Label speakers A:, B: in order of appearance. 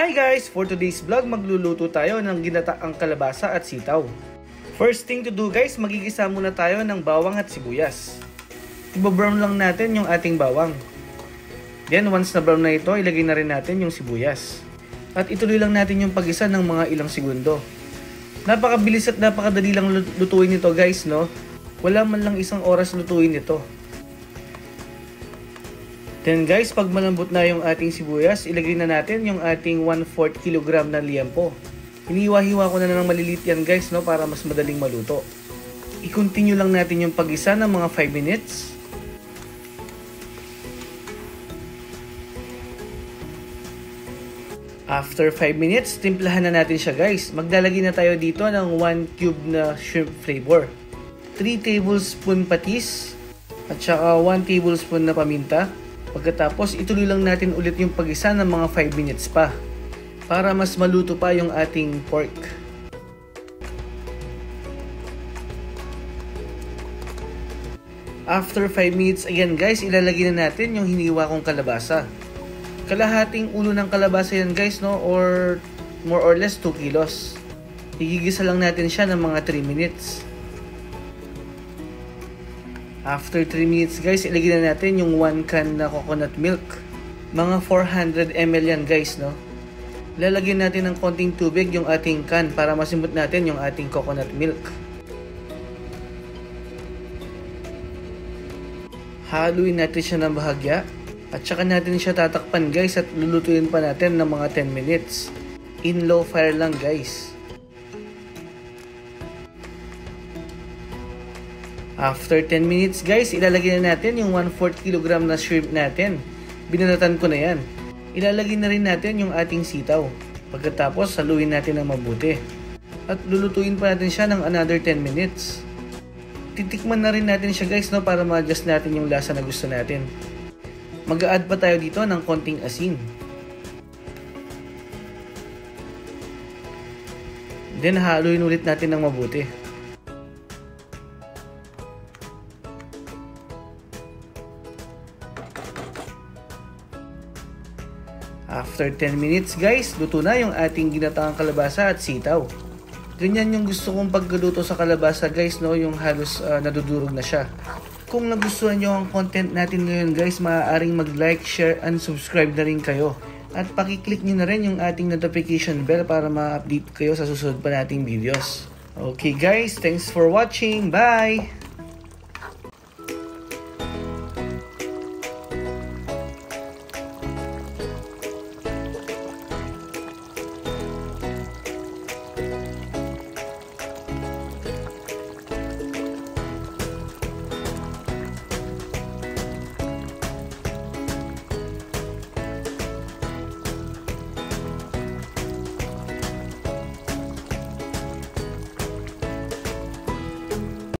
A: Hi guys! For today's vlog, magluluto tayo ng ginataang kalabasa at sitaw. First thing to do guys, magigisa muna tayo ng bawang at sibuyas. Iba-brown lang natin yung ating bawang. Then once na brown na ito, ilagay na rin natin yung sibuyas. At ituloy lang natin yung pag-isa ng mga ilang segundo. Napakabilis at napakadali lang lutuin ito guys, no? Wala man lang isang oras lutuin ito. Then guys, pag malambot na yung ating sibuyas, ilagay na natin yung ating 1/4 kg na liempo. Hiniwa-hiwa ko na ng maliliit yan guys, no, para mas madaling maluto. I-continue lang natin yung pag-isa ng mga 5 minutes. After 5 minutes, timplahan na natin siya guys. Maglalagay na tayo dito ng 1 cube na shrimp flavor, 3 tablespoon patis, at saka 1 tablespoon na paminta. Pagkatapos, ituloy lang natin ulit yung pag-isa ng mga 5 minutes pa para mas maluto pa yung ating pork. After 5 minutes again guys, ilalagay na natin yung hiniwa kong kalabasa. Kalahating ulo ng kalabasa yan guys, no, or more or less 2 kilos. Igigisa lang natin siya ng mga 3 minutes. After 3 minutes guys, ilagay na natin yung 1 can na coconut milk. Mga 400 ml yan guys, no. Lalagyan natin ng konting tubig yung ating can para masimot natin yung ating coconut milk. Haluin natin siya ng bahagya. At saka natin siya tatakpan guys at lulutuin pa natin ng mga 10 minutes. In low fire lang guys. After 10 minutes guys, ilalagay na natin yung 1/4 kg na shrimp natin. Binalatan ko na yan. Ilalagay na rin natin yung ating sitaw. Pagkatapos, haluin natin ng mabuti. At lulutuin pa natin siya ng another 10 minutes. Titikman na rin natin siya guys, no, para ma-adjust natin yung lasa na gusto natin. Mag-a-add pa tayo dito ng konting asin. Then haluin ulit natin ng mabuti. After 10 minutes guys, luto na yung ating ginataang kalabasa at sitaw. Ganyan yung gusto kong pagluto sa kalabasa guys, no, yung halos nadudurog na siya. Kung nagustuhan nyo ang content natin ngayon guys, maaaring mag-like, share, and subscribe na rin kayo. At pakiclick nyo na rin yung ating notification bell para ma-update kayo sa susunod pa nating videos. Okay guys, thanks for watching. Bye!